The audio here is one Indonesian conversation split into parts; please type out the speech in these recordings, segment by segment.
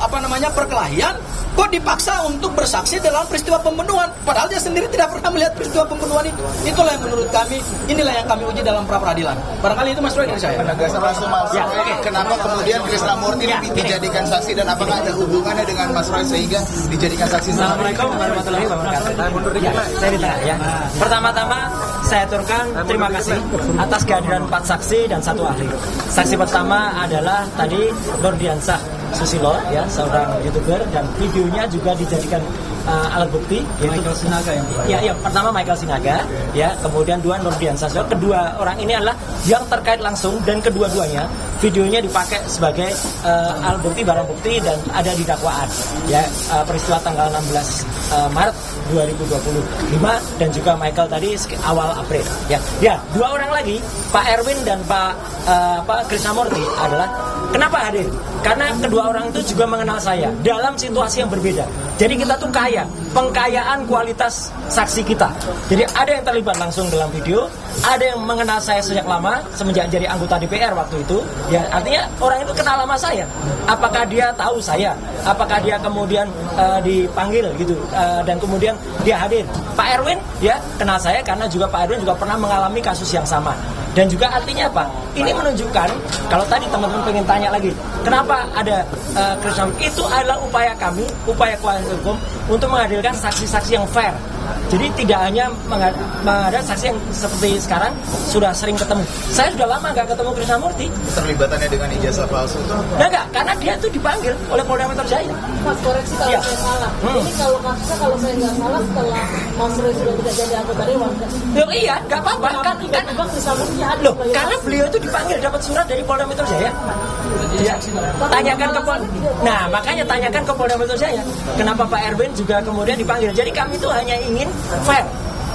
perkelahian, kok dipaksa untuk bersaksi dalam peristiwa pembunuhan, padahal dia sendiri tidak pernah melihat peristiwa pembunuhan itu. Itulah yang menurut kami, inilah yang kami uji dalam pra peradilan. Barangkali itu Mas Roy dari saya. Penegasan langsung Mas Roy, kenapa kemudian Krisnamurti dijadikan saksi dan apakah ada hubungannya dengan Mas Roy sehingga dijadikan saksi? Assalamualaikum warahmatullahi wabarakatuh. Saya ditanya ya. Pertama-tama saya aturkan terima kasih atas kehadiran 4 saksi dan 1 ahli. Saksi pertama adalah tadi Nurdiansah Susilo, ya, seorang YouTuber, dan videonya juga dijadikan alat bukti, yaitu Michael Sinaga yang pertama Michael Sinaga, ya, kemudian 2 Nurdiansah. Kedua orang ini adalah yang terkait langsung dan kedua-duanya videonya dipakai sebagai alat bukti, barang bukti, dan ada di dakwaan, ya, peristiwa tanggal 16 Maret 2025 dan juga Michael tadi awal April, ya. Ya, 2 orang lagi, Pak Erwin dan Pak Krisnamurti adalah kenapa hadir? Karena kedua orang itu juga mengenal saya dalam situasi yang berbeda. Jadi kita tuh kaya, pengkayaan kualitas saksi kita. Jadi ada yang terlibat langsung dalam video, ada yang mengenal saya sejak lama, semenjak jadi anggota DPR waktu itu. Ya, artinya orang itu kenal sama saya. Apakah dia tahu saya? Apakah dia kemudian dipanggil gitu dan kemudian dia hadir? Pak Erwin, ya, kenal saya karena juga Pak Erwin juga pernah mengalami kasus yang sama. Dan juga artinya apa? Ini menunjukkan, kalau tadi teman-teman pengen tanya lagi, kenapa ada Krisnamurti? Itu adalah upaya kami, upaya kuasa hukum untuk menghadirkan saksi-saksi yang fair. Jadi tidak hanya mengadakan saksi yang seperti sekarang sudah sering ketemu. Saya sudah lama nggak ketemu Krisnamurti. Terlibatannya dengan ijazah palsu itu? Enggak, karena dia itu dipanggil oleh Polda Metro Jaya. Mas, koreksi kalau saya salah. Ini kalau kasusnya, kalau saya nggak salah, setelah Mas Roy sudah tidak jadi anggota dewan. Loh, iya, nggak apa-apa kan loh, karena beliau itu dipanggil dapat surat dari Polda Metro Jaya. Ya, tanyakan ke Polda. Nah, makanya tanyakan ke Polda Metro Jaya. Kenapa Pak Erwin juga kemudian dipanggil? Jadi kami itu hanya ingin fair.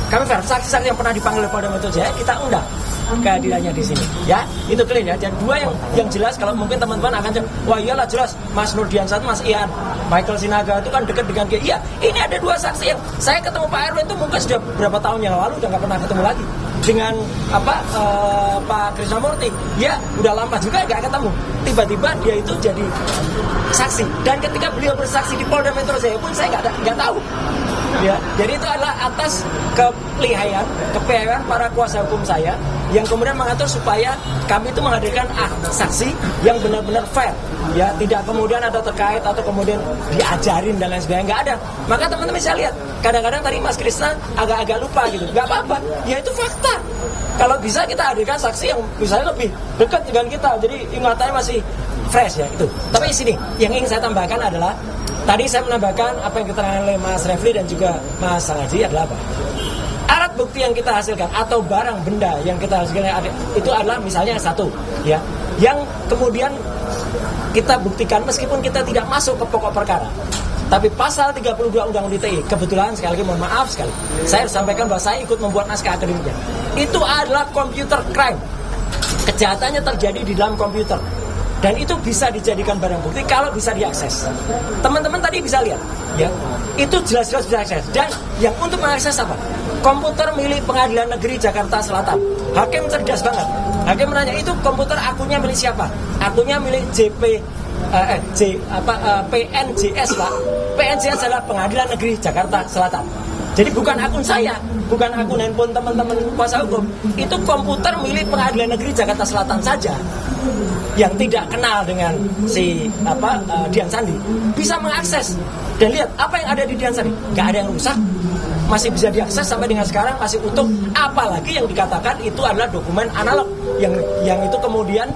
Kami fair. Saksi-saksi yang pernah dipanggil oleh Polda Metro Jaya kita undang kehadirannya di sini, ya, itu clear ya. Dan 2 yang jelas, kalau mungkin teman-teman akan jawab, wah iyalah jelas Mas Nurdiansah, Mas Ian, Michael Sinaga itu kan dekat dengan dia. Iya, ini ada 2 saksi yang saya ketemu Pak Erwin itu mungkin sudah berapa tahun yang lalu, udah nggak pernah ketemu lagi dengan Pak Krisnamurti. Ya, udah lama juga nggak ketemu. Tiba-tiba dia itu jadi saksi. Dan ketika beliau bersaksi di Polda Metro Jaya pun saya nggak tahu. Ya, jadi itu adalah atas kepiawaian para kuasa hukum saya yang kemudian mengatur supaya kami itu menghadirkan saksi yang benar-benar fair, ya, tidak kemudian ada terkait atau kemudian diajarin dan lain sebagainya, nggak ada. Maka teman-teman bisa lihat, kadang-kadang tadi Mas Krisna agak lupa gitu, nggak apa-apa, ya itu fakta. Kalau bisa kita hadirkan saksi yang misalnya lebih dekat dengan kita, jadi ingatannya masih fresh, ya, itu. Tapi di sini yang ingin saya tambahkan adalah tadi saya menambahkan apa yang diterangkan oleh Mas Refli dan juga Mas Sangaji adalah apa? Alat bukti yang kita hasilkan atau barang benda yang kita hasilkan itu adalah misalnya 1, ya, yang kemudian kita buktikan meskipun kita tidak masuk ke pokok perkara. Tapi pasal 32 Undang-Undang ITE, kebetulan sekali lagi mohon maaf sekali, saya sampaikan bahwa saya ikut membuat naskah akademiknya. Itu adalah computer crime. Kejahatannya terjadi di dalam komputer. Dan itu bisa dijadikan barang bukti kalau bisa diakses. Teman-teman tadi bisa lihat, ya, itu jelas-jelas bisa diakses. Dan yang untuk mengakses apa? Komputer milik Pengadilan Negeri Jakarta Selatan. Hakim cerdas banget. Hakim menanya, itu komputer akunnya milik siapa? Akunnya milik PNJS, Pak. PNJS adalah Pengadilan Negeri Jakarta Selatan. Jadi bukan akun saya, bukan akun handphone teman-teman kuasa hukum. Itu komputer milik Pengadilan Negeri Jakarta Selatan saja yang tidak kenal dengan si Dian Sandi bisa mengakses dan lihat apa yang ada di Dian Sandi. Nggak ada yang rusak, masih bisa diakses sampai dengan sekarang, masih utuh. Apalagi yang dikatakan itu adalah dokumen analog yang itu kemudian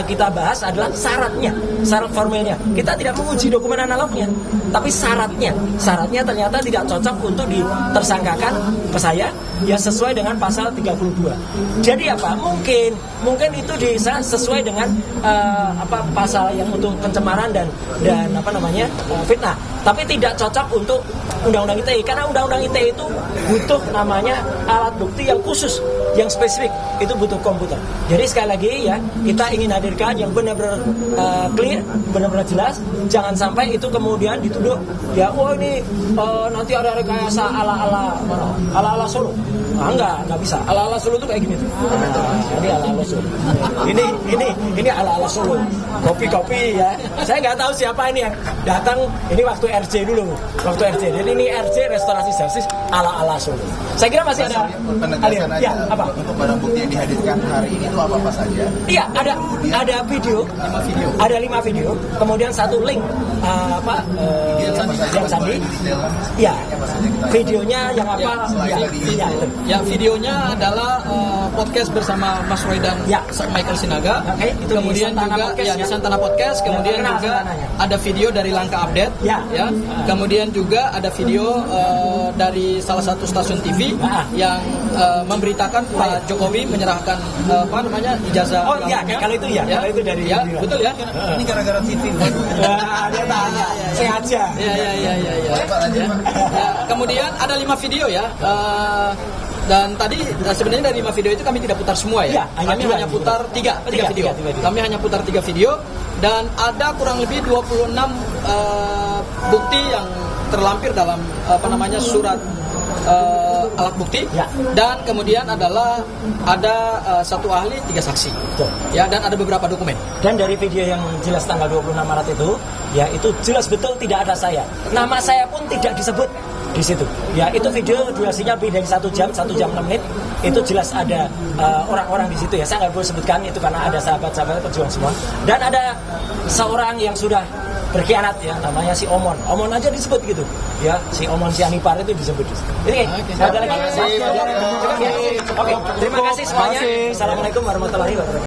kita bahas adalah syaratnya, syarat formilnya. Kita tidak menguji dokumen analognya, tapi syaratnya ternyata tidak cocok untuk ditersangkakan ke saya, ya, sesuai dengan pasal 32. Jadi apa? Mungkin itu sesuai dengan pasal yang untuk pencemaran dan fitnah, tapi tidak cocok untuk Undang-Undang ITE, karena Undang-Undang ITE itu butuh namanya alat bukti yang khusus, yang spesifik, itu butuh komputer. Jadi sekali lagi ya, kita ingin hadirkan yang benar-benar clear, benar-benar jelas. Jangan sampai itu kemudian dituduh ya, oh ini nanti ada rekayasa ala-ala Solo. Enggak bisa. Ala-ala Solo itu kayak gini tuh. Ini ala-ala Solo. Ini ala-ala Solo. Kopi-kopi ya. Saya nggak tahu siapa ini yang datang. Ini waktu RJ dulu. Waktu RJ. Jadi ini RJ Restorasi Justice ala-ala Solo. Saya kira masih ada penegasan aja ya, apa? untuk barang bukti yang dihadirkan hari ini itu apa saja? Iya, ada video. Ada 5 video. Kemudian 1 link yang Sandi. Iya. Videonya yang apa? Iya, itu. Ya, videonya adalah podcast bersama Mas Roy dan Michael Sinaga. Itu kemudian di Santana juga Podcast, di Santana Podcast. Kemudian juga ada video dari Langkah Update. Ya. Kemudian juga ada video dari salah satu stasiun TV yang memberitakan Pak Jokowi menyerahkan ijazah. Oh iya, kalau itu ya. Kalau itu dari betul ya. Ini gara-gara TV. Dia tanya. Saya aja. Ya. Kemudian ada 5 video ya. Dan tadi sebenarnya dari 5 video itu kami tidak putar semua ya. Kami hanya putar 3 video. Kami hanya putar 3 video dan ada kurang lebih 26 bukti yang terlampir dalam surat alat bukti. Dan kemudian adalah ada 1 ahli 3 saksi. Ya, dan ada beberapa dokumen. Dan dari video yang jelas tanggal 26 Maret itu, ya itu jelas betul tidak ada saya. Nama saya pun tidak disebut di situ. Ya, itu video durasinya lebih dari 1 jam 6 menit. Itu jelas ada orang-orang di situ ya. Saya nggak boleh sebutkan itu karena ada sahabat-sahabat pejuang semua. Dan ada seorang yang sudah berkhianat ya, namanya si Omon. Omon aja disebut gitu. Ya, si Omon Sianipar itu disebut. Ini ada lagi. Oke, terima kasih semuanya. Assalamualaikum warahmatullahi wabarakatuh.